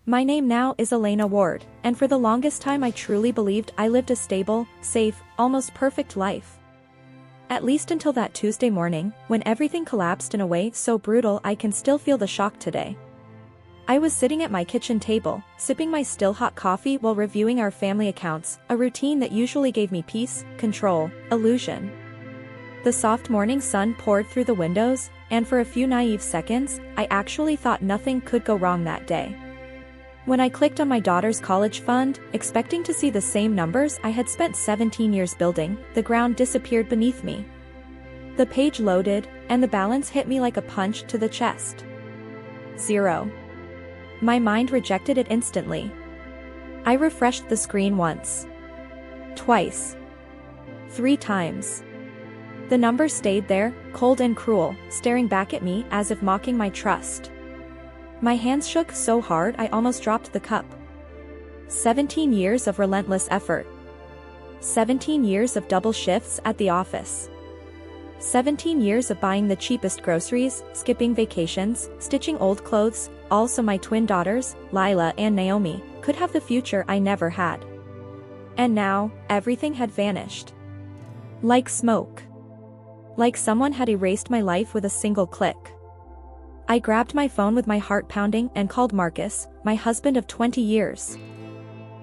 My name now is Elena Ward, and for the longest time I truly believed I lived a stable, safe, almost perfect life. At least until that Tuesday morning, when everything collapsed in a way so brutal I can still feel the shock today. I was sitting at my kitchen table, sipping my still hot coffee while reviewing our family accounts, a routine that usually gave me peace, control, illusion. The soft morning sun poured through the windows, and for a few naive seconds, I actually thought nothing could go wrong that day. When I clicked on my daughter's college fund, expecting to see the same numbers I had spent 17 years building, the ground disappeared beneath me. The page loaded, and the balance hit me like a punch to the chest. 0. My mind rejected it instantly. I refreshed the screen once. Twice. 3 times. The number stayed there, cold and cruel, staring back at me as if mocking my trust. My hands shook so hard I almost dropped the cup. 17 years of relentless effort. 17 years of double shifts at the office. 17 years of buying the cheapest groceries, skipping vacations, stitching old clothes, all so my twin daughters, Lila and Naomi, could have the future I never had. And now, everything had vanished. Like smoke. Like someone had erased my life with a single click. I grabbed my phone with my heart pounding and called Marcus, my husband of 20 years.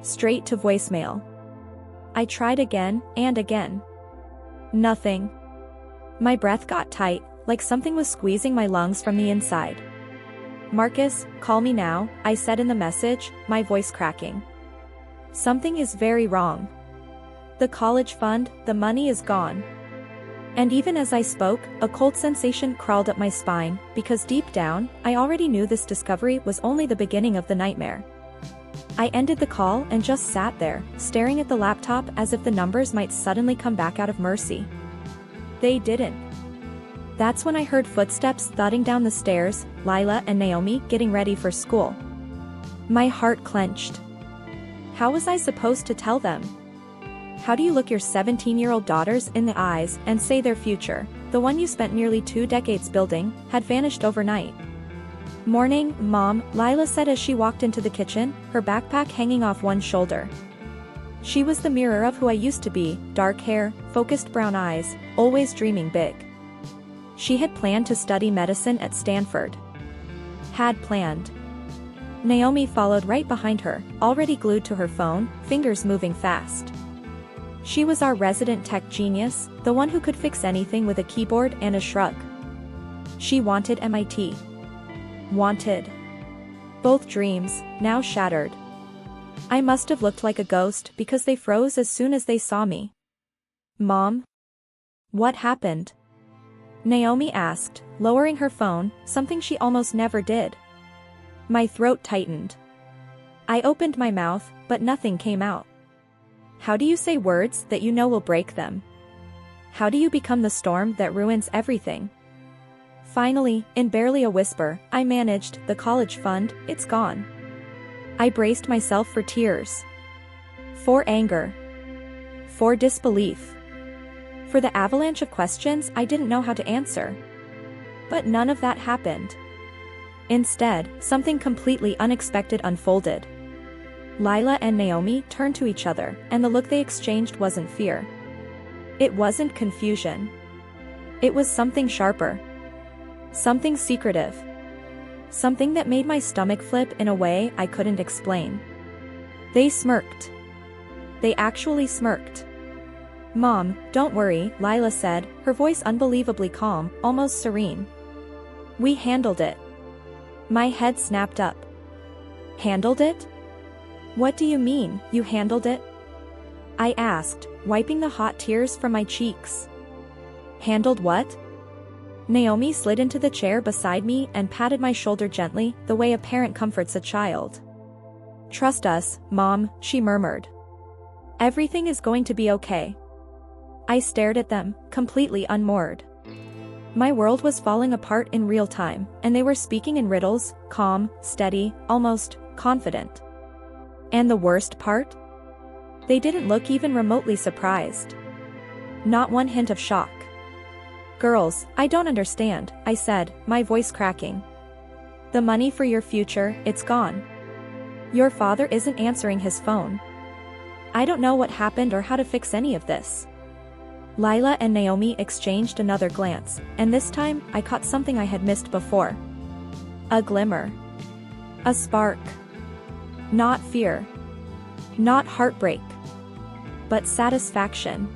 Straight to voicemail. I tried again and again. Nothing. My breath got tight, like something was squeezing my lungs from the inside. Marcus, call me now, I said in the message, my voice cracking. Something is very wrong. The college fund, the money is gone. And even as I spoke, a cold sensation crawled up my spine, because deep down, I already knew this discovery was only the beginning of the nightmare. I ended the call and just sat there, staring at the laptop as if the numbers might suddenly come back out of mercy. They didn't. That's when I heard footsteps thudding down the stairs, Lila and Naomi getting ready for school. My heart clenched. How was I supposed to tell them? How do you look your 17-year-old daughters in the eyes and say their future, the one you spent nearly 2 decades building, had vanished overnight? Morning, Mom, Lila said as she walked into the kitchen, her backpack hanging off one shoulder. She was the mirror of who I used to be, dark hair, focused brown eyes, always dreaming big. She had planned to study medicine at Stanford. Had planned. Naomi followed right behind her, already glued to her phone, fingers moving fast. She was our resident tech genius, the one who could fix anything with a keyboard and a shrug. She wanted MIT. Wanted. Both dreams, now shattered. I must have looked like a ghost because they froze as soon as they saw me. Mom? What happened? Naomi asked, lowering her phone, something she almost never did. My throat tightened. I opened my mouth, but nothing came out. How do you say words that you know will break them? How do you become the storm that ruins everything? Finally, in barely a whisper, I managed, the college fund, it's gone. I braced myself for tears. For anger. For disbelief. For the avalanche of questions I didn't know how to answer. But none of that happened. Instead, something completely unexpected unfolded. Lila and Naomi turned to each other, and the look they exchanged wasn't fear. It wasn't confusion. It was something sharper. Something secretive. Something that made my stomach flip in a way I couldn't explain. They smirked. They actually smirked. Mom, don't worry, Lila said, her voice unbelievably calm, almost serene. We handled it. My head snapped up. Handled it? What do you mean, you handled it? I asked, wiping the hot tears from my cheeks. Handled what? Naomi slid into the chair beside me and patted my shoulder gently, the way a parent comforts a child. Trust us, Mom, she murmured. Everything is going to be okay. I stared at them, completely unmoored. My world was falling apart in real time, and they were speaking in riddles, calm, steady, almost confident. And the worst part? They didn't look even remotely surprised. Not one hint of shock. Girls, I don't understand, I said, my voice cracking. The money for your future, it's gone. Your father isn't answering his phone. I don't know what happened or how to fix any of this. Lila and Naomi exchanged another glance, and this time, I caught something I had missed before. A glimmer. A spark. Not fear. Not heartbreak. But satisfaction.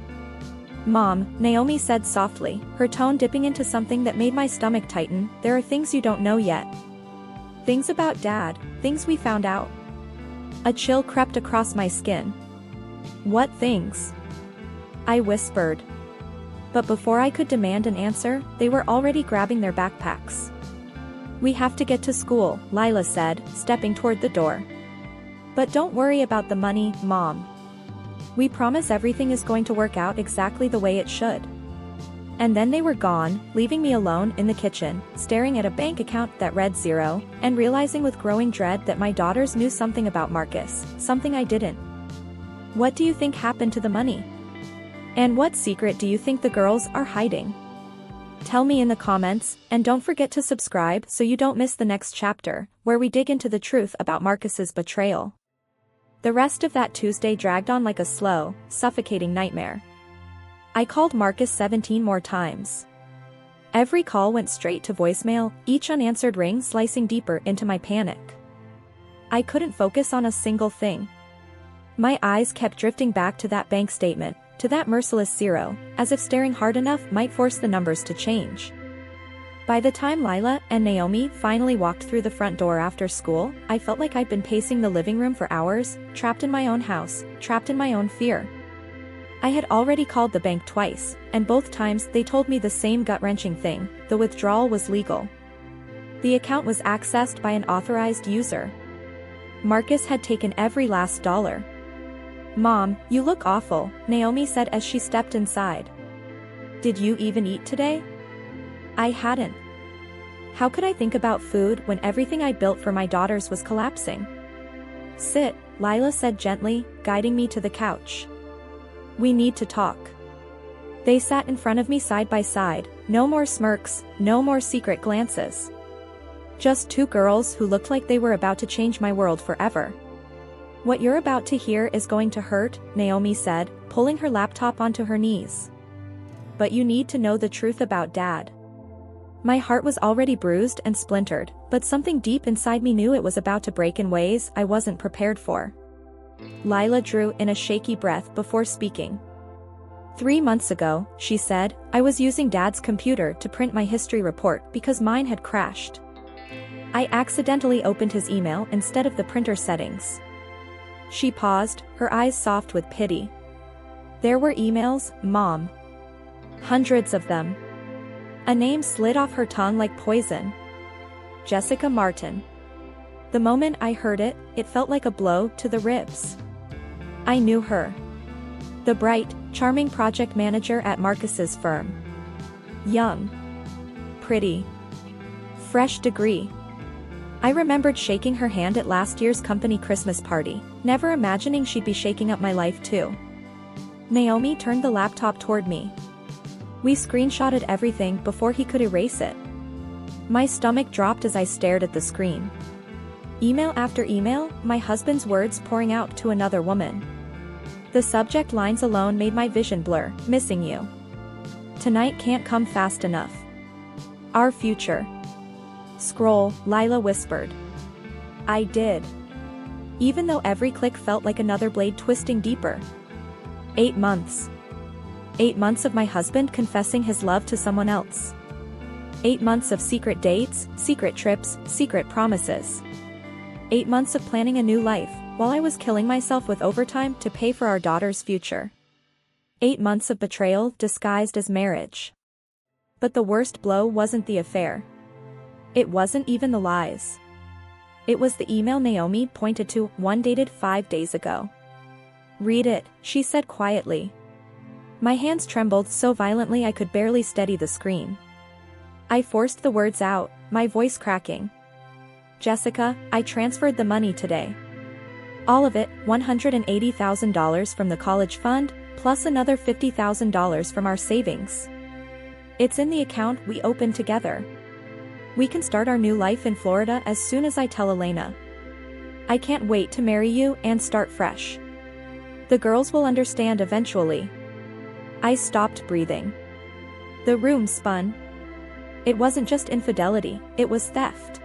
Mom, Naomi said softly, her tone dipping into something that made my stomach tighten, there are things you don't know yet. Things about Dad, things we found out. A chill crept across my skin. What things? I whispered. But before I could demand an answer, they were already grabbing their backpacks. We have to get to school, Lila said, stepping toward the door. But don't worry about the money, Mom. We promise everything is going to work out exactly the way it should. And then they were gone, leaving me alone in the kitchen, staring at a bank account that read zero, and realizing with growing dread that my daughters knew something about Marcus, something I didn't. What do you think happened to the money? And what secret do you think the girls are hiding? Tell me in the comments, and don't forget to subscribe so you don't miss the next chapter, where we dig into the truth about Marcus's betrayal. The rest of that Tuesday dragged on like a slow, suffocating nightmare. I called Marcus 17 more times. Every call went straight to voicemail, each unanswered ring slicing deeper into my panic. I couldn't focus on a single thing. My eyes kept drifting back to that bank statement, to that merciless zero, as if staring hard enough might force the numbers to change. By the time Lila and Naomi finally walked through the front door after school, I felt like I'd been pacing the living room for hours, trapped in my own house, trapped in my own fear. I had already called the bank twice, and both times they told me the same gut-wrenching thing: the withdrawal was legal. The account was accessed by an authorized user. Marcus had taken every last dollar. Mom, you look awful, Naomi said as she stepped inside. Did you even eat today? I hadn't. How could I think about food when everything I built for my daughters was collapsing? Sit, Lila said gently, guiding me to the couch. We need to talk. They sat in front of me side by side, no more smirks, no more secret glances. Just two girls who looked like they were about to change my world forever. What you're about to hear is going to hurt, Naomi said, pulling her laptop onto her knees. But you need to know the truth about Dad. My heart was already bruised and splintered, but something deep inside me knew it was about to break in ways I wasn't prepared for. Lila drew in a shaky breath before speaking. 3 months ago, she said, I was using Dad's computer to print my history report because mine had crashed. I accidentally opened his email instead of the printer settings. She paused, her eyes soft with pity. There were emails, Mom. Hundreds of them. A name slid off her tongue like poison. Jessica Martin. The moment I heard it, it felt like a blow to the ribs. I knew her. The bright, charming project manager at Marcus's firm. Young. Pretty. Fresh degree. I remembered shaking her hand at last year's company Christmas party, never imagining she'd be shaking up my life too. Naomi turned the laptop toward me. We screenshotted everything before he could erase it. My stomach dropped as I stared at the screen. Email after email, my husband's words pouring out to another woman. The subject lines alone made my vision blur, missing you. Tonight can't come fast enough. Our future. Scroll, Lila whispered. I did. Even though every click felt like another blade twisting deeper. 8 months. 8 months of my husband confessing his love to someone else. 8 months of secret dates, secret trips, secret promises. 8 months of planning a new life, while I was killing myself with overtime to pay for our daughter's future. 8 months of betrayal disguised as marriage. But the worst blow wasn't the affair. It wasn't even the lies. It was the email Naomi pointed to, one dated 5 days ago. Read it, she said quietly. My hands trembled so violently I could barely steady the screen. I forced the words out, my voice cracking. Jessica, I transferred the money today. All of it, $180,000 from the college fund, plus another $50,000 from our savings. It's in the account we opened together. We can start our new life in Florida as soon as I tell Elena. I can't wait to marry you and start fresh. The girls will understand eventually. I stopped breathing. The room spun. It wasn't just infidelity, it was theft.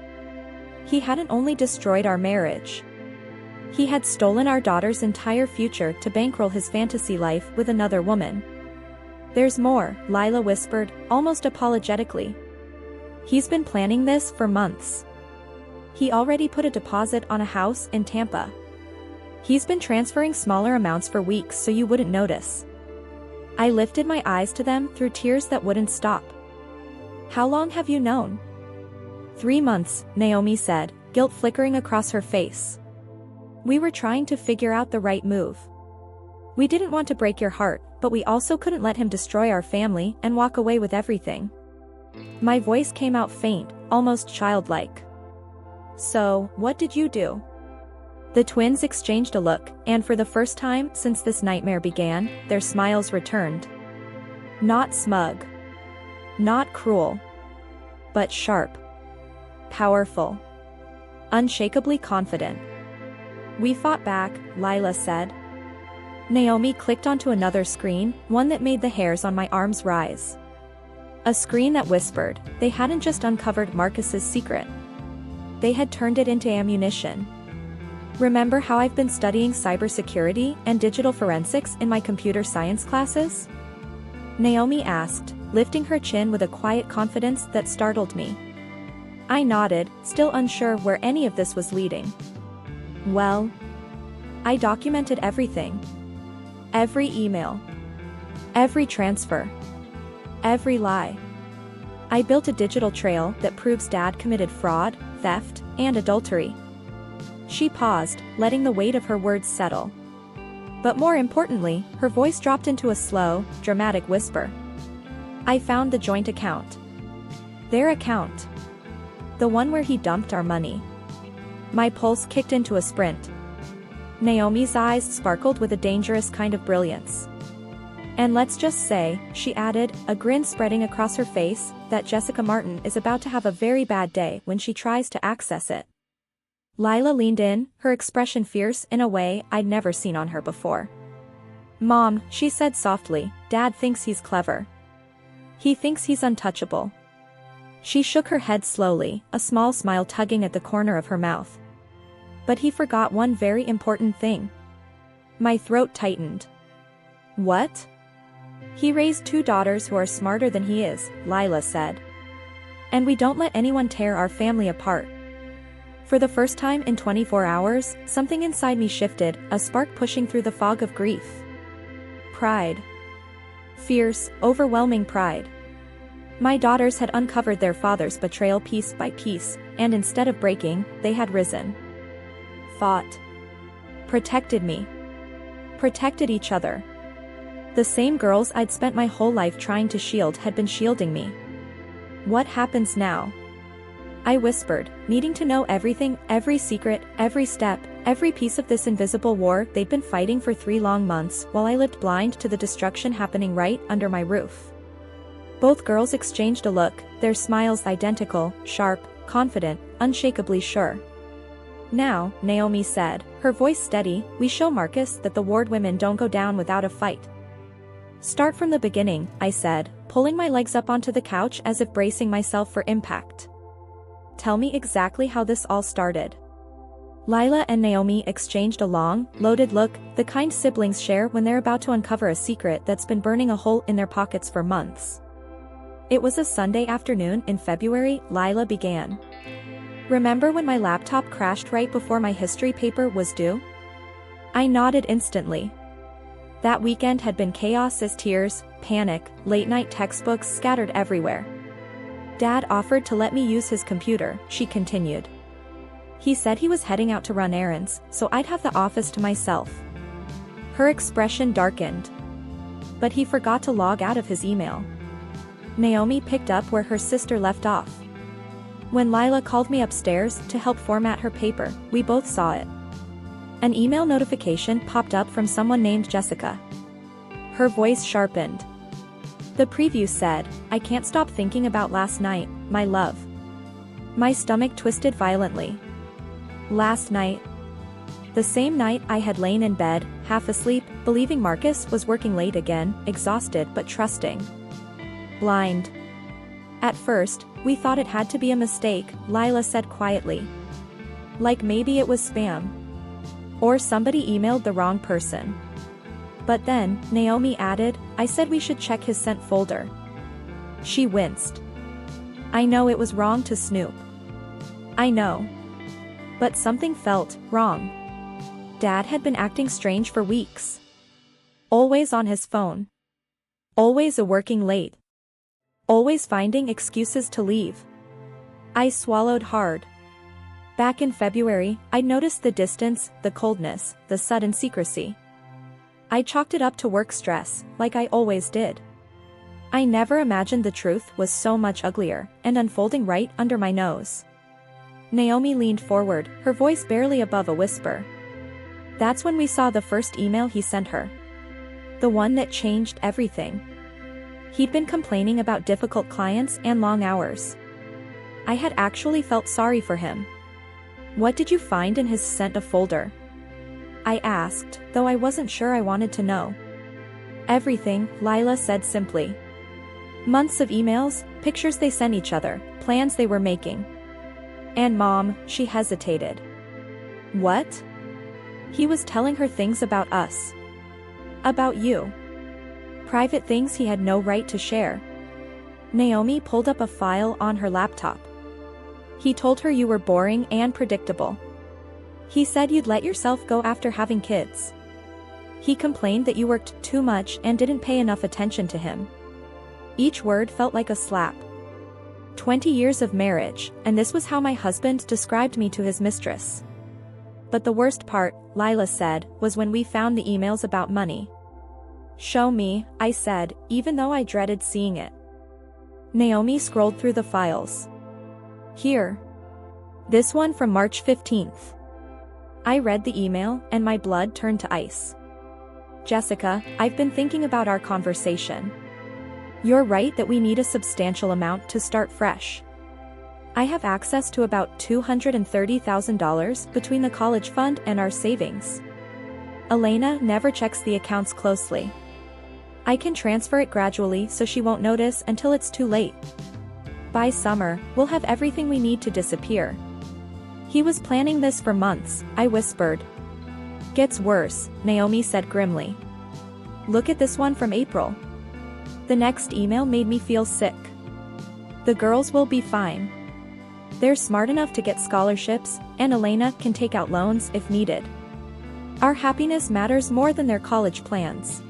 He hadn't only destroyed our marriage. He had stolen our daughter's entire future to bankroll his fantasy life with another woman. There's more, Lila whispered, almost apologetically. He's been planning this for months. He already put a deposit on a house in Tampa. He's been transferring smaller amounts for weeks so you wouldn't notice. I lifted my eyes to them through tears that wouldn't stop. How long have you known? 3 months, Naomi said, guilt flickering across her face. We were trying to figure out the right move. We didn't want to break your heart, but we also couldn't let him destroy our family and walk away with everything. My voice came out faint, almost childlike. So, what did you do? The twins exchanged a look, and for the first time since this nightmare began, their smiles returned. Not smug. Not cruel. But sharp. Powerful. Unshakably confident. We fought back, Lila said. Naomi clicked onto another screen, one that made the hairs on my arms rise. A screen that whispered, they hadn't just uncovered Marcus's secret. They had turned it into ammunition. Remember how I've been studying cybersecurity and digital forensics in my computer science classes? Naomi asked, lifting her chin with a quiet confidence that startled me. I nodded, still unsure where any of this was leading. Well, I documented everything. Every email. Every transfer. Every lie. I built a digital trail that proves Dad committed fraud, theft, and adultery. She paused, letting the weight of her words settle. But more importantly, her voice dropped into a slow, dramatic whisper. I found the joint account. Their account. The one where he dumped our money. My pulse kicked into a sprint. Naomi's eyes sparkled with a dangerous kind of brilliance. And let's just say, she added, a grin spreading across her face, that Jessica Martin is about to have a very bad day when she tries to access it. Lila leaned in, her expression fierce in a way I'd never seen on her before. Mom, she said softly, Dad thinks he's clever. He thinks he's untouchable. She shook her head slowly, a small smile tugging at the corner of her mouth. But he forgot one very important thing. My throat tightened. What? He raised 2 daughters who are smarter than he is, Lila said. And we don't let anyone tear our family apart. For the first time in 24 hours, something inside me shifted, a spark pushing through the fog of grief. Pride. Fierce, overwhelming pride. My daughters had uncovered their father's betrayal piece by piece, and instead of breaking, they had risen. Fought. Protected me. Protected each other. The same girls I'd spent my whole life trying to shield had been shielding me. What happens now? I whispered, needing to know everything, every secret, every step, every piece of this invisible war they'd been fighting for 3 long months while I lived blind to the destruction happening right under my roof. Both girls exchanged a look, their smiles identical, sharp, confident, unshakably sure. Now, Naomi said, her voice steady, we show Marcus that the Ward women don't go down without a fight. Start from the beginning, I said, pulling my legs up onto the couch as if bracing myself for impact. Tell me exactly how this all started. Lila and Naomi exchanged a long, loaded look, the kind siblings share when they're about to uncover a secret that's been burning a hole in their pockets for months. It was a Sunday afternoon in February, Lila began. Remember when my laptop crashed right before my history paper was due? I nodded instantly. That weekend had been chaos as tears, panic, late-night textbooks scattered everywhere. Dad offered to let me use his computer, she continued. He said he was heading out to run errands, so I'd have the office to myself. Her expression darkened. But he forgot to log out of his email. Naomi picked up where her sister left off. When Lila called me upstairs to help format her paper, we both saw it. An email notification popped up from someone named Jessica. Her voice sharpened. The preview said, I can't stop thinking about last night, my love. My stomach twisted violently. Last night. The same night I had lain in bed, half asleep, believing Marcus was working late again, exhausted but trusting. Blind. At first, we thought it had to be a mistake, Lila said quietly. Like maybe it was spam. Or somebody emailed the wrong person. But then, Naomi added, I said we should check his sent folder. She winced. I know it was wrong to snoop. I know. But something felt wrong. Dad had been acting strange for weeks. Always on his phone. Always working late. Always finding excuses to leave. I swallowed hard. Back in February, I noticed the distance, the coldness, the sudden secrecy. I chalked it up to work stress, like I always did. I never imagined the truth was so much uglier, and unfolding right under my nose. Naomi leaned forward, her voice barely above a whisper. That's when we saw the first email he sent her. The one that changed everything. He'd been complaining about difficult clients and long hours. I had actually felt sorry for him. What did you find in his sent folder? I asked, though I wasn't sure I wanted to know. Everything, Lila said simply. Months of emails, pictures they sent each other, plans they were making. And Mom, she hesitated. What? He was telling her things about us. About you. Private things he had no right to share. Naomi pulled up a file on her laptop. He told her you were boring and predictable. He said you'd let yourself go after having kids. He complained that you worked too much and didn't pay enough attention to him. Each word felt like a slap. 20 years of marriage, and this was how my husband described me to his mistress. But the worst part, Lila said, was when we found the emails about money. Show me, I said, even though I dreaded seeing it. Naomi scrolled through the files. Here. This one from March 15th. I read the email, and my blood turned to ice. Jessica, I've been thinking about our conversation. You're right that we need a substantial amount to start fresh. I have access to about $230,000 between the college fund and our savings. Elena never checks the accounts closely. I can transfer it gradually so she won't notice until it's too late. By summer, we'll have everything we need to disappear. He was planning this for months, I whispered. Gets worse, Naomi said grimly. Look at this one from April. The next email made me feel sick. The girls will be fine. They're smart enough to get scholarships, and Elena can take out loans if needed. Our happiness matters more than their college plans.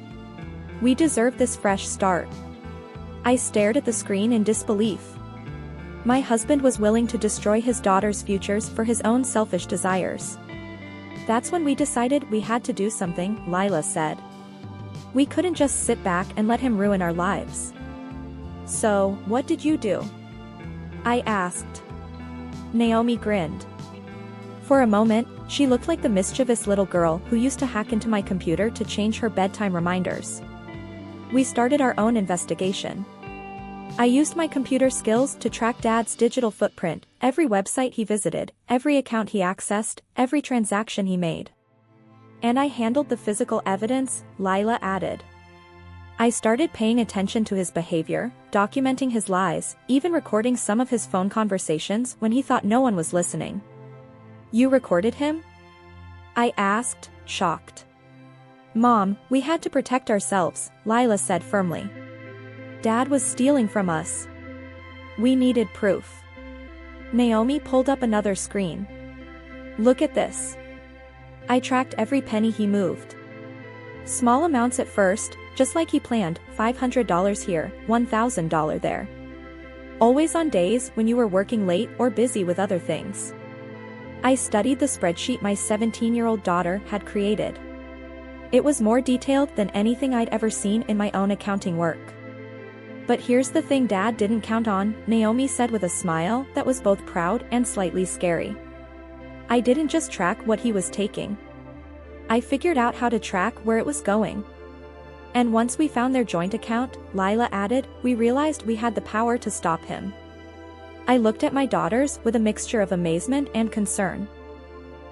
We deserve this fresh start. I stared at the screen in disbelief. My husband was willing to destroy his daughter's futures for his own selfish desires. That's when we decided we had to do something, Lila said. We couldn't just sit back and let him ruin our lives. So, what did you do? I asked. Naomi grinned. For a moment, she looked like the mischievous little girl who used to hack into my computer to change her bedtime reminders. We started our own investigation. I used my computer skills to track Dad's digital footprint, every website he visited, every account he accessed, every transaction he made. And I handled the physical evidence, Lila added. I started paying attention to his behavior, documenting his lies, even recording some of his phone conversations when he thought no one was listening. You recorded him? I asked, shocked. Mom, we had to protect ourselves, Lila said firmly. Dad was stealing from us. We needed proof. Naomi pulled up another screen. Look at this. I tracked every penny he moved. Small amounts at first, just like he planned, $500 here, $1,000 there. Always on days when you were working late or busy with other things. I studied the spreadsheet my 17-year-old daughter had created. It was more detailed than anything I'd ever seen in my own accounting work. But here's the thing Dad didn't count on, Naomi said with a smile that was both proud and slightly scary. I didn't just track what he was taking. I figured out how to track where it was going. And once we found their joint account, Lila added, we realized we had the power to stop him. I looked at my daughters with a mixture of amazement and concern.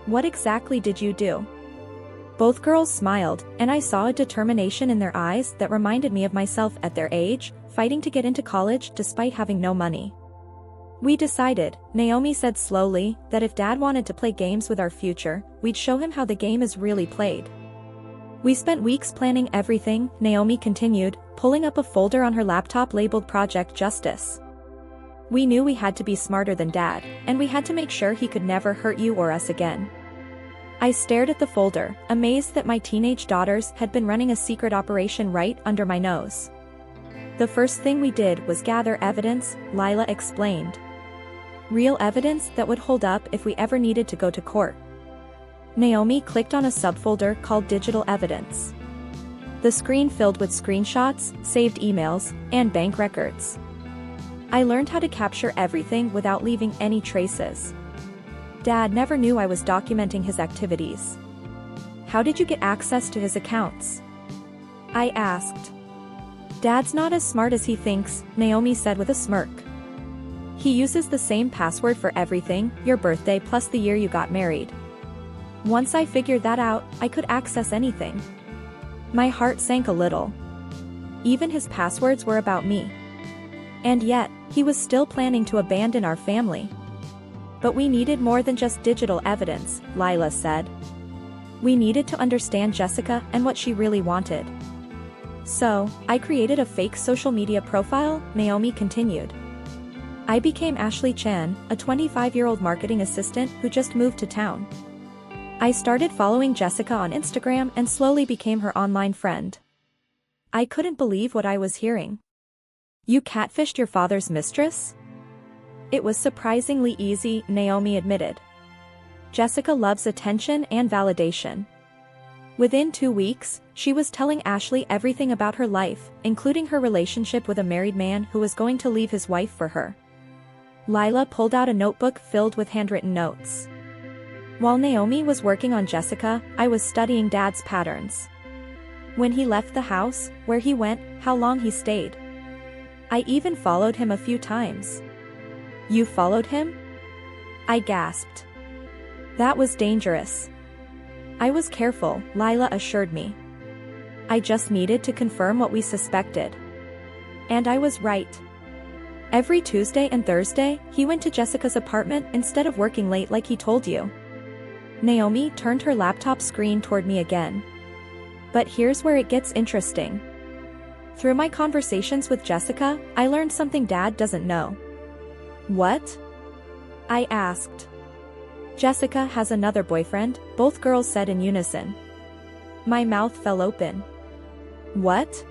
What exactly did you do? Both girls smiled, and I saw a determination in their eyes that reminded me of myself at their age, fighting to get into college despite having no money. We decided, Naomi said slowly, that if Dad wanted to play games with our future, we'd show him how the game is really played. We spent weeks planning everything, Naomi continued, pulling up a folder on her laptop labeled Project Justice. We knew we had to be smarter than Dad, and we had to make sure he could never hurt you or us again. I stared at the folder, amazed that my teenage daughters had been running a secret operation right under my nose. The first thing we did was gather evidence, Lila explained. Real evidence that would hold up if we ever needed to go to court. Naomi clicked on a subfolder called Digital Evidence. The screen filled with screenshots, saved emails, and bank records. I learned how to capture everything without leaving any traces. Dad never knew I was documenting his activities. How did you get access to his accounts? I asked. Dad's not as smart as he thinks, Naomi said with a smirk. He uses the same password for everything, your birthday plus the year you got married. Once I figured that out, I could access anything. My heart sank a little. Even his passwords were about me. And yet, he was still planning to abandon our family. But we needed more than just digital evidence, Lila said. We needed to understand Jessica and what she really wanted. So, I created a fake social media profile, Naomi continued. I became Ashley Chan, a 25-year-old marketing assistant who just moved to town. I started following Jessica on Instagram and slowly became her online friend. I couldn't believe what I was hearing. You catfished your father's mistress? It was surprisingly easy, Naomi admitted. Jessica loves attention and validation. Within 2 weeks, she was telling Ashley everything about her life, including her relationship with a married man who was going to leave his wife for her. Lila pulled out a notebook filled with handwritten notes. While Naomi was working on Jessica, I was studying Dad's patterns. When he left the house, where he went, how long he stayed. I even followed him a few times. You followed him? I gasped. That was dangerous. I was careful, Lila assured me. I just needed to confirm what we suspected. And I was right. Every Tuesday and Thursday, he went to Jessica's apartment instead of working late like he told you. Naomi turned her laptop screen toward me again. But here's where it gets interesting. Through my conversations with Jessica, I learned something Dad doesn't know. What? I asked. Jessica has another boyfriend, both girls said in unison. My mouth fell open. What?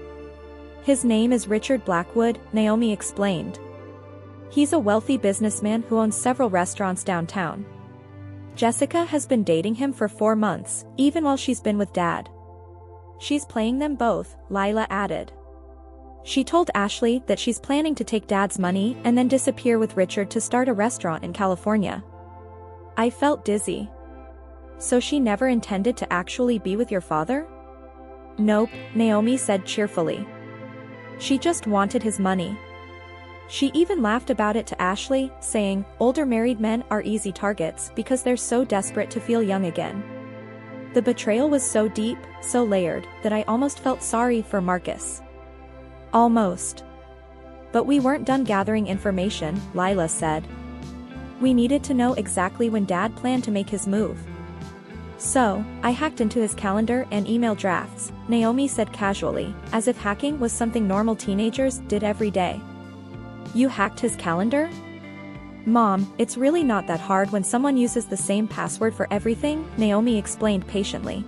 His name is Richard Blackwood, Naomi explained. He's a wealthy businessman who owns several restaurants downtown. Jessica has been dating him for 4 months, even while she's been with Dad. She's playing them both, Lila added. She told Ashley that she's planning to take Dad's money and then disappear with Richard to start a restaurant in California. I felt dizzy. So she never intended to actually be with your father? Nope, Naomi said cheerfully. She just wanted his money. She even laughed about it to Ashley, saying, older married men are easy targets because they're so desperate to feel young again. The betrayal was so deep, so layered, that I almost felt sorry for Marcus. Almost. But we weren't done gathering information, Lila said. We needed to know exactly when Dad planned to make his move. So, I hacked into his calendar and email drafts, Naomi said casually, as if hacking was something normal teenagers did every day. You hacked his calendar? Mom, it's really not that hard when someone uses the same password for everything, Naomi explained patiently.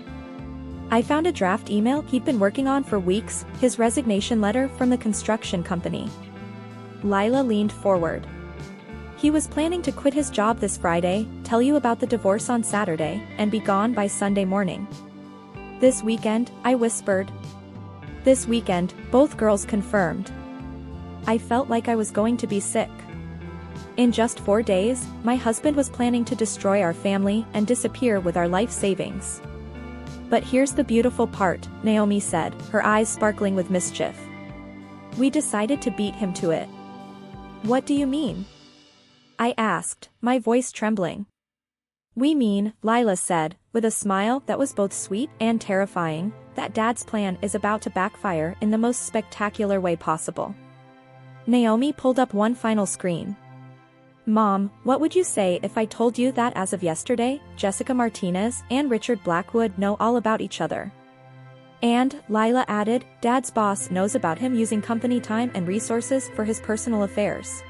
I found a draft email he'd been working on for weeks, his resignation letter from the construction company. Lila leaned forward. He was planning to quit his job this Friday, tell you about the divorce on Saturday, and be gone by Sunday morning. This weekend, I whispered. This weekend, both girls confirmed. I felt like I was going to be sick. In just 4 days, my husband was planning to destroy our family and disappear with our life savings. But here's the beautiful part, Naomi said, her eyes sparkling with mischief. We decided to beat him to it. What do you mean? I asked, my voice trembling. We mean, Lila said, with a smile that was both sweet and terrifying, that Dad's plan is about to backfire in the most spectacular way possible. Naomi pulled up one final screen. Mom, what would you say if I told you that as of yesterday, Jessica Martinez and Richard Blackwood know all about each other? And, Lila added, Dad's boss knows about him using company time and resources for his personal affairs.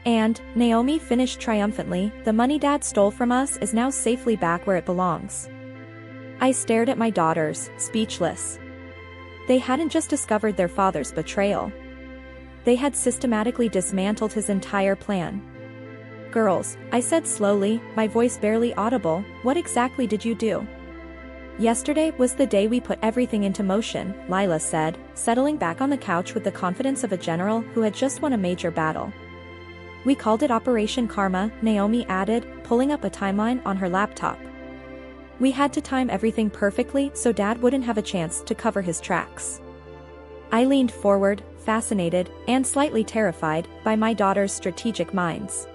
And, Naomi finished triumphantly, the money Dad stole from us is now safely back where it belongs. I stared at my daughters, speechless. They hadn't just discovered their father's betrayal. They had systematically dismantled his entire plan. Girls, I said slowly, my voice barely audible, what exactly did you do? Yesterday was the day we put everything into motion, Lila said, settling back on the couch with the confidence of a general who had just won a major battle. We called it Operation Karma, Naomi added, pulling up a timeline on her laptop. We had to time everything perfectly so Dad wouldn't have a chance to cover his tracks. I leaned forward, fascinated, and slightly terrified by my daughter's strategic minds.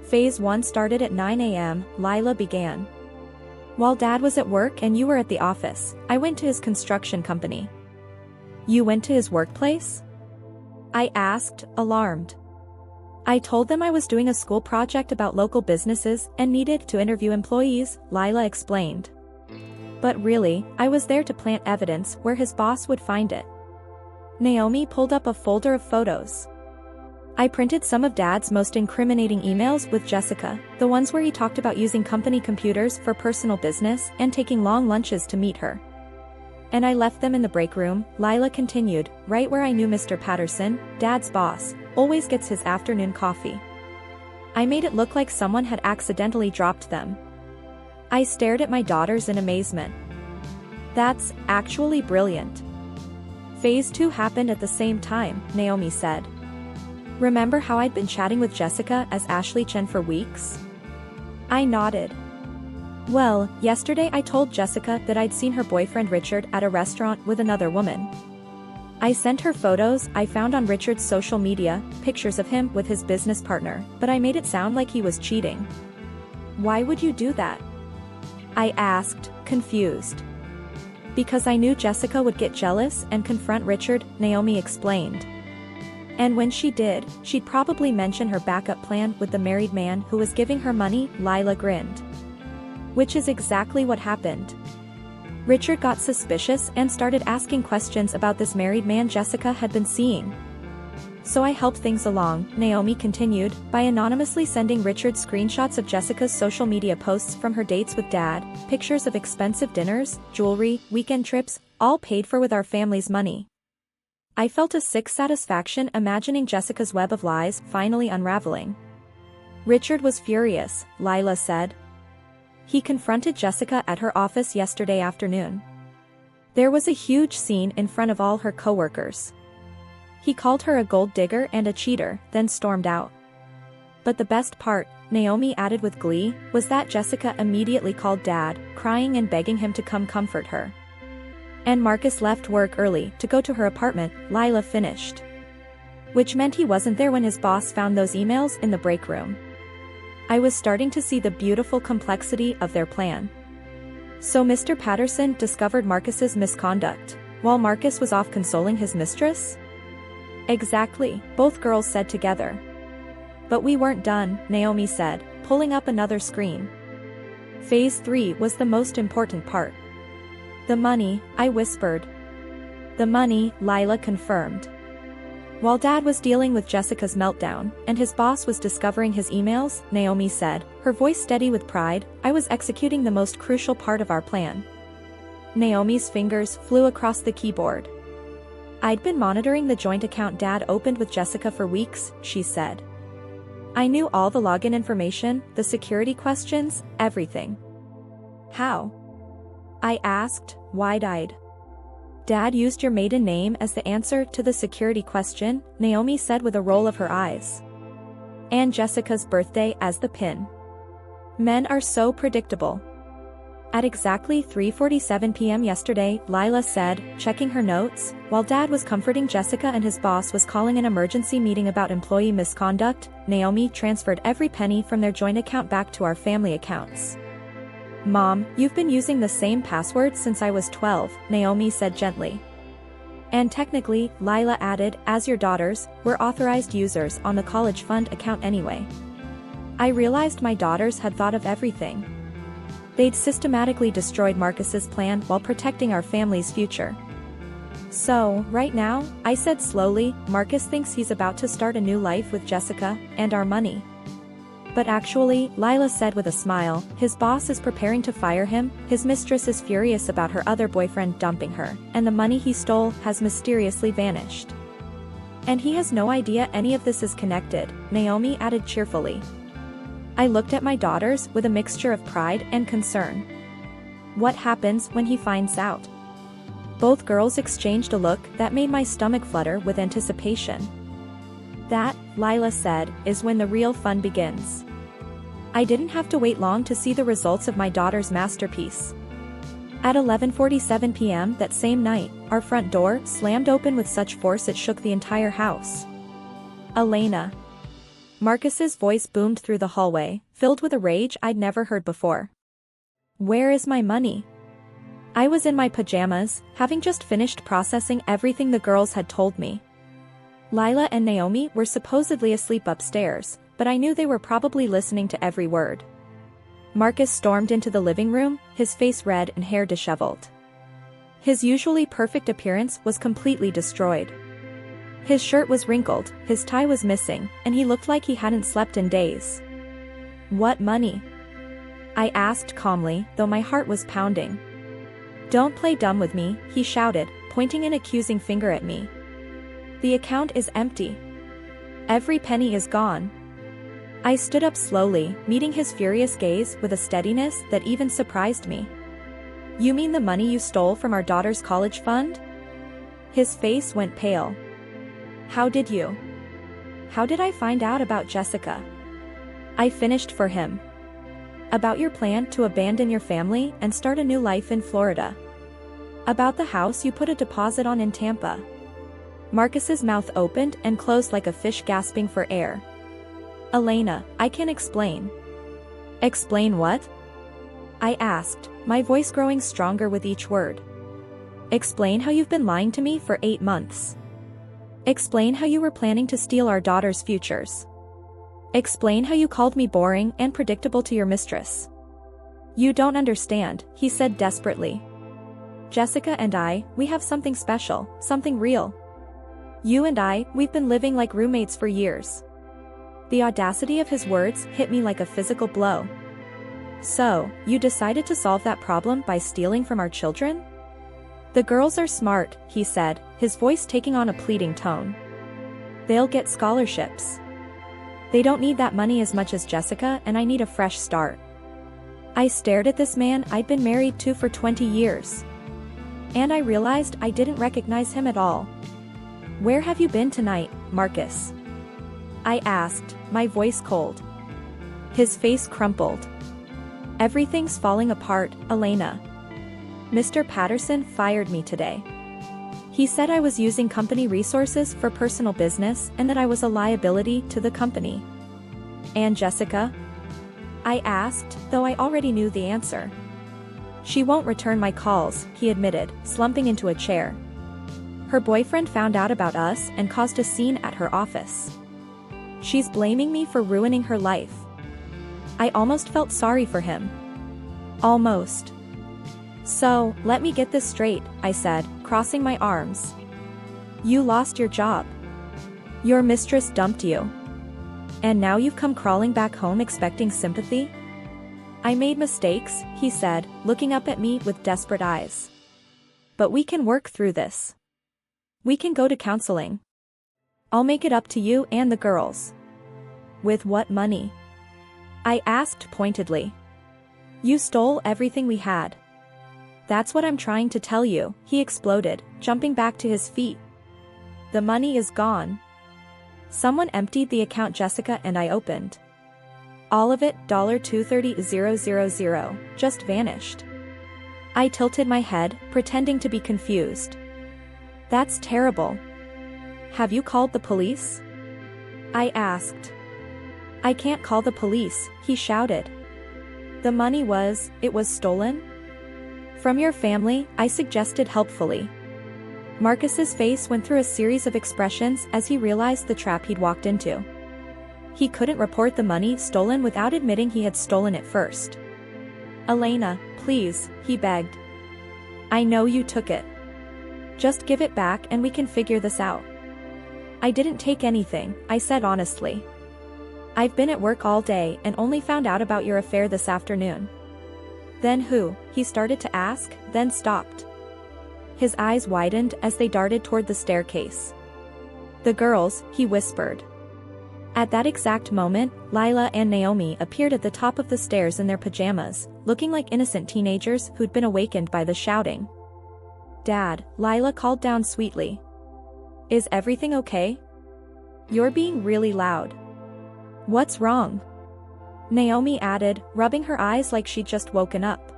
Phase 1 started at 9 a.m., Lila began. While Dad was at work and you were at the office, I went to his construction company. You went to his workplace? I asked, alarmed. I told them I was doing a school project about local businesses and needed to interview employees, Lila explained. But really, I was there to plant evidence where his boss would find it. Naomi pulled up a folder of photos. I printed some of Dad's most incriminating emails with Jessica, the ones where he talked about using company computers for personal business and taking long lunches to meet her. And I left them in the break room, Lila continued, right where I knew Mr. Patterson, Dad's boss, always gets his afternoon coffee. I made it look like someone had accidentally dropped them. I stared at my daughters in amazement. That's actually brilliant. Phase 2 happened at the same time, Naomi said. Remember how I'd been chatting with Jessica as Ashley Chen for weeks? I nodded. Well, yesterday I told Jessica that I'd seen her boyfriend Richard at a restaurant with another woman. I sent her photos I found on Richard's social media, pictures of him with his business partner, but I made it sound like he was cheating. Why would you do that? I asked, confused. Because I knew Jessica would get jealous and confront Richard, Naomi explained. And when she did, she'd probably mention her backup plan with the married man who was giving her money, Lila grinned. Which is exactly what happened. Richard got suspicious and started asking questions about this married man Jessica had been seeing. So I helped things along, Naomi continued, by anonymously sending Richard screenshots of Jessica's social media posts from her dates with Dad, pictures of expensive dinners, jewelry, weekend trips, all paid for with our family's money. I felt a sick satisfaction imagining Jessica's web of lies finally unraveling. Richard was furious, Lila said. He confronted Jessica at her office yesterday afternoon. There was a huge scene in front of all her coworkers. He called her a gold digger and a cheater, then stormed out. But the best part, Naomi added with glee, was that Jessica immediately called Dad, crying and begging him to come comfort her. And Marcus left work early to go to her apartment, Lila finished. Which meant he wasn't there when his boss found those emails in the break room. I was starting to see the beautiful complexity of their plan. So Mr. Patterson discovered Marcus's misconduct, while Marcus was off consoling his mistress? Exactly, both girls said together. But we weren't done, Naomi said, pulling up another screen. Phase 3 was the most important part. The money, I whispered. The money, Lila confirmed. While Dad was dealing with Jessica's meltdown, and his boss was discovering his emails, Naomi said, her voice steady with pride, I was executing the most crucial part of our plan. Naomi's fingers flew across the keyboard. I'd been monitoring the joint account Dad opened with Jessica for weeks, she said. I knew all the login information, the security questions, everything. How? I asked, wide-eyed. Dad used your maiden name as the answer to the security question, Naomi said with a roll of her eyes. And Jessica's birthday as the pin. Men are so predictable. At exactly 3:47 p.m. yesterday, Lila said, checking her notes, while Dad was comforting Jessica and his boss was calling an emergency meeting about employee misconduct, Naomi transferred every penny from their joint account back to our family accounts. Mom, you've been using the same password since I was 12, Naomi said gently. And technically, Lila added, as your daughters, we're authorized users on the college fund account anyway. I realized my daughters had thought of everything. They'd systematically destroyed Marcus's plan while protecting our family's future. So, right now, I said slowly, Marcus thinks he's about to start a new life with Jessica, and our money. But actually, Lila said with a smile, his boss is preparing to fire him, his mistress is furious about her other boyfriend dumping her, and the money he stole has mysteriously vanished. And he has no idea any of this is connected, Naomi added cheerfully. I looked at my daughters with a mixture of pride and concern. What happens when he finds out? Both girls exchanged a look that made my stomach flutter with anticipation. That, Lila said, is when the real fun begins. I didn't have to wait long to see the results of my daughter's masterpiece. At 11:47 p.m. that same night, our front door slammed open with such force it shook the entire house. Elena. Marcus's voice boomed through the hallway, filled with a rage I'd never heard before. Where is my money? I was in my pajamas, having just finished processing everything the girls had told me. Lila and Naomi were supposedly asleep upstairs, but I knew they were probably listening to every word. Marcus stormed into the living room, his face red and hair disheveled. His usually perfect appearance was completely destroyed. His shirt was wrinkled, his tie was missing, and he looked like he hadn't slept in days. What money? I asked calmly, though my heart was pounding. Don't play dumb with me, he shouted, pointing an accusing finger at me. The account is empty. Every penny is gone. I stood up slowly, meeting his furious gaze with a steadiness that even surprised me. You mean the money you stole from our daughter's college fund? His face went pale. How did you? How did I find out about Jessica? I finished for him. About your plan to abandon your family and start a new life in Florida. About the house you put a deposit on in Tampa. Marcus's mouth opened and closed like a fish gasping for air. Elena, I can explain. Explain what? I asked, my voice growing stronger with each word. Explain how you've been lying to me for 8 months. Explain how you were planning to steal our daughter's futures. Explain how you called me boring and predictable to your mistress. You don't understand, he said desperately. Jessica and I, we have something special, something real. You and I, we've been living like roommates for years. The audacity of his words hit me like a physical blow. So, you decided to solve that problem by stealing from our children? The girls are smart, he said, his voice taking on a pleading tone. They'll get scholarships. They don't need that money as much as Jessica, and I need a fresh start. I stared at this man I'd been married to for 20 years. And I realized I didn't recognize him at all. Where have you been tonight, Marcus? I asked, my voice cold. His face crumpled. Everything's falling apart, Elena. Mr. Patterson fired me today. He said I was using company resources for personal business and that I was a liability to the company. And Jessica? I asked, though I already knew the answer. She won't return my calls, he admitted, slumping into a chair. Her boyfriend found out about us and caused a scene at her office. She's blaming me for ruining her life. I almost felt sorry for him. Almost. So, let me get this straight, I said, crossing my arms. You lost your job. Your mistress dumped you. And now you've come crawling back home expecting sympathy? I made mistakes, he said, looking up at me with desperate eyes. But we can work through this. We can go to counseling. I'll make it up to you and the girls. With what money? I asked pointedly. You stole everything we had. That's what I'm trying to tell you, he exploded, jumping back to his feet. The money is gone. Someone emptied the account Jessica and I opened. All of it, $230,000, just vanished. I tilted my head, pretending to be confused. That's terrible. Have you called the police? I asked. I can't call the police, he shouted. The money it was stolen? From your family, I suggested helpfully. Marcus's face went through a series of expressions as he realized the trap he'd walked into. He couldn't report the money stolen without admitting he had stolen it first. Elena, please, he begged. I know you took it. Just give it back and we can figure this out. I didn't take anything, I said honestly. I've been at work all day and only found out about your affair this afternoon. Then who? He started to ask, then stopped. His eyes widened as they darted toward the staircase. The girls, he whispered. At that exact moment, Lila and Naomi appeared at the top of the stairs in their pajamas, looking like innocent teenagers who'd been awakened by the shouting. Dad, Lila called down sweetly. Is everything okay? You're being really loud. What's wrong? Naomi added, rubbing her eyes like she'd just woken up.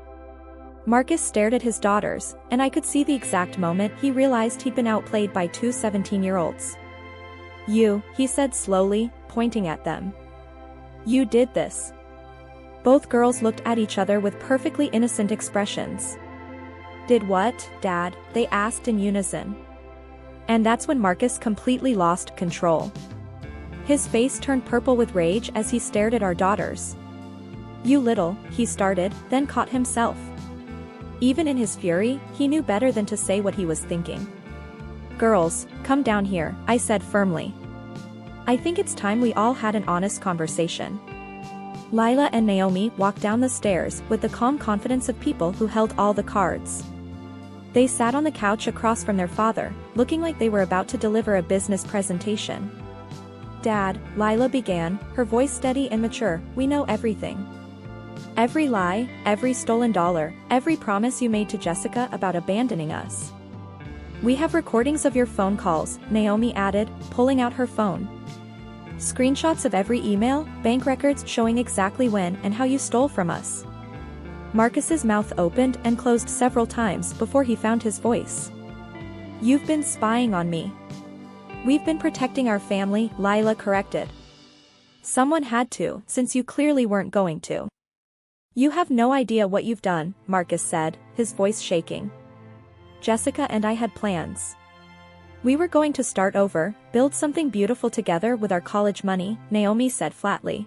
Marcus stared at his daughters, and I could see the exact moment he realized he'd been outplayed by two 17-year-olds. You, he said slowly, pointing at them. You did this. Both girls looked at each other with perfectly innocent expressions. Did what, Dad? They asked in unison. And that's when Marcus completely lost control. His face turned purple with rage as he stared at our daughters. You little, he started, then caught himself. Even in his fury, he knew better than to say what he was thinking. Girls, come down here, I said firmly. I think it's time we all had an honest conversation. Lila and Naomi walked down the stairs with the calm confidence of people who held all the cards. They sat on the couch across from their father, looking like they were about to deliver a business presentation. Dad, Lila began, her voice steady and mature, we know everything. Every lie, every stolen dollar, every promise you made to Jessica about abandoning us. We have recordings of your phone calls, Naomi added, pulling out her phone. Screenshots of every email, bank records showing exactly when and how you stole from us. Marcus's mouth opened and closed several times before he found his voice. You've been spying on me. We've been protecting our family, Lila corrected. Someone had to, since you clearly weren't going to. You have no idea what you've done, Marcus said, his voice shaking. Jessica and I had plans. We were going to start over, build something beautiful together with our college money, Naomi said flatly.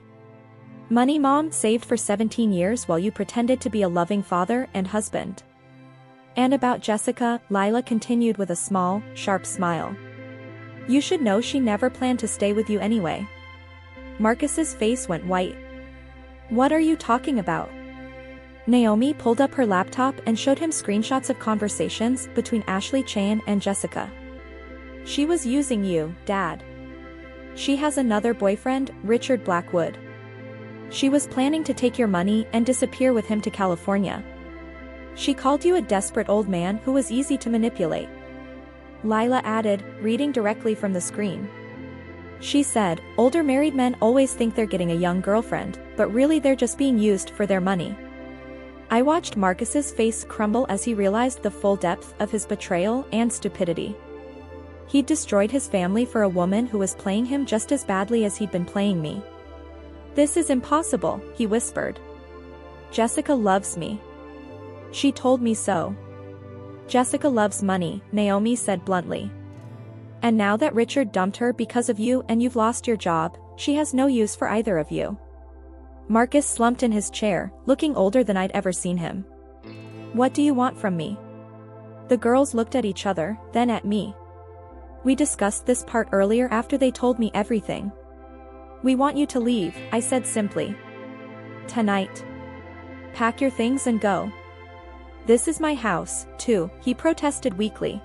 Money Mom saved for 17 years while you pretended to be a loving father and husband. And about Jessica, Lila continued with a small, sharp smile. You should know she never planned to stay with you anyway. Marcus's face went white. What are you talking about? Naomi pulled up her laptop and showed him screenshots of conversations between Ashley Chan and Jessica. She was using you, Dad. She has another boyfriend, Richard Blackwood. She was planning to take your money and disappear with him to California. She called you a desperate old man who was easy to manipulate. Lila added, reading directly from the screen. She said, older married men always think they're getting a young girlfriend, but really they're just being used for their money. I watched Marcus's face crumble as he realized the full depth of his betrayal and stupidity. He'd destroyed his family for a woman who was playing him just as badly as he'd been playing me. This is impossible, he whispered. Jessica loves me. She told me so. Jessica loves money, Naomi said bluntly. And now that Richard dumped her because of you and you've lost your job, she has no use for either of you. Marcus slumped in his chair, looking older than I'd ever seen him. What do you want from me? The girls looked at each other, then at me. We discussed this part earlier after they told me everything. We want you to leave, I said simply. Tonight. Pack your things and go. This is my house, too, he protested weakly.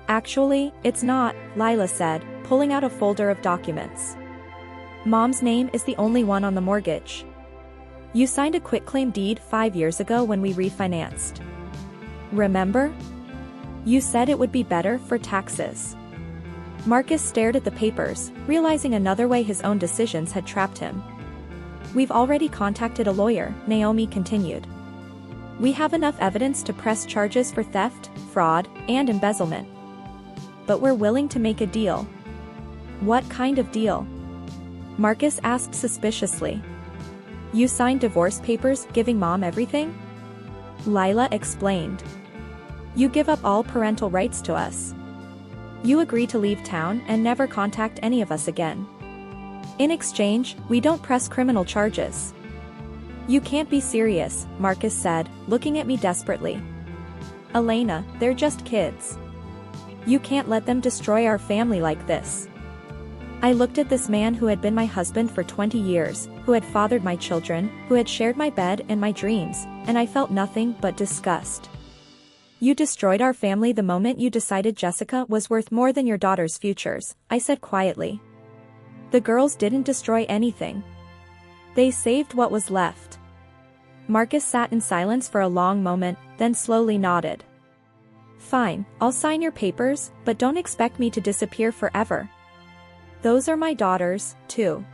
Actually, it's not, Lila said, pulling out a folder of documents. Mom's name is the only one on the mortgage. You signed a quitclaim deed 5 years ago when we refinanced. Remember? You said it would be better for taxes. Marcus stared at the papers, realizing another way his own decisions had trapped him. We've already contacted a lawyer, Naomi continued. We have enough evidence to press charges for theft, fraud, and embezzlement. But we're willing to make a deal." "What kind of deal?" Marcus asked suspiciously. "You signed divorce papers giving Mom everything?" Lila explained. "You give up all parental rights to us. You agree to leave town and never contact any of us again. In exchange, we don't press criminal charges." "You can't be serious," Marcus said, looking at me desperately. "Elena, they're just kids. You can't let them destroy our family like this." I looked at this man who had been my husband for 20 years, who had fathered my children, who had shared my bed and my dreams, and I felt nothing but disgust. "You destroyed our family the moment you decided Jessica was worth more than your daughter's futures," I said quietly. "The girls didn't destroy anything. They saved what was left." Marcus sat in silence for a long moment, then slowly nodded. "Fine, I'll sign your papers, but don't expect me to disappear forever. Those are my daughters, too."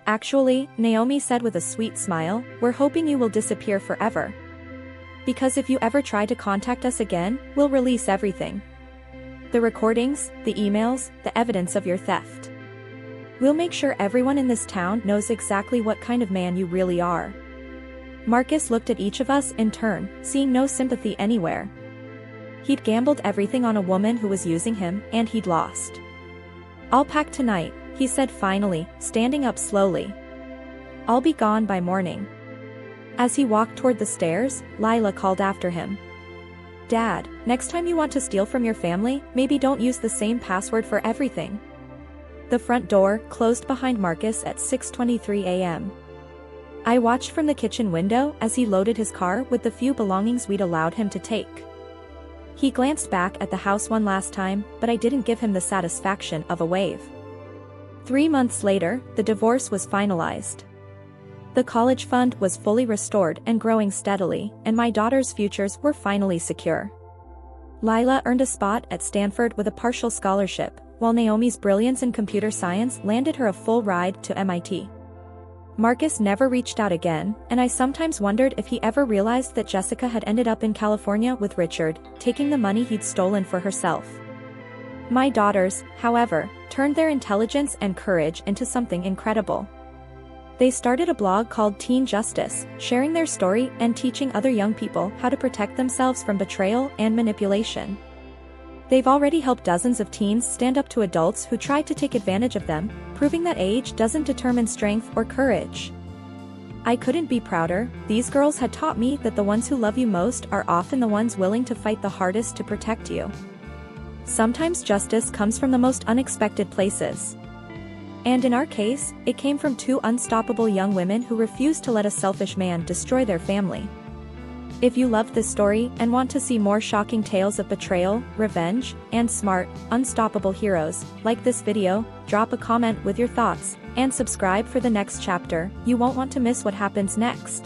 "Actually," Naomi said with a sweet smile, "we're hoping you will disappear forever. Because if you ever try to contact us again, we'll release everything. The recordings, the emails, the evidence of your theft. We'll make sure everyone in this town knows exactly what kind of man you really are." Marcus looked at each of us in turn, seeing no sympathy anywhere. He'd gambled everything on a woman who was using him, and he'd lost. "I'll pack tonight," he said finally, standing up slowly. "I'll be gone by morning." As he walked toward the stairs, Lila called after him. "Dad, next time you want to steal from your family, maybe don't use the same password for everything." The front door closed behind Marcus at 6:23 a.m. I watched from the kitchen window as he loaded his car with the few belongings we'd allowed him to take. He glanced back at the house one last time, but I didn't give him the satisfaction of a wave. 3 months later, the divorce was finalized. The college fund was fully restored and growing steadily, and my daughter's futures were finally secure. Lila earned a spot at Stanford with a partial scholarship, while Naomi's brilliance in computer science landed her a full ride to MIT. Marcus never reached out again, and I sometimes wondered if he ever realized that Jessica had ended up in California with Richard, taking the money he'd stolen for herself. My daughters, however, turned their intelligence and courage into something incredible. They started a blog called Teen Justice, sharing their story and teaching other young people how to protect themselves from betrayal and manipulation. They've already helped dozens of teens stand up to adults who tried to take advantage of them, proving that age doesn't determine strength or courage. I couldn't be prouder. These girls had taught me that the ones who love you most are often the ones willing to fight the hardest to protect you. Sometimes justice comes from the most unexpected places. And in our case, it came from 2 unstoppable young women who refused to let a selfish man destroy their family. If you loved this story and want to see more shocking tales of betrayal, revenge, and smart, unstoppable heroes, like this video, drop a comment with your thoughts, and subscribe for the next chapter. You won't want to miss what happens next.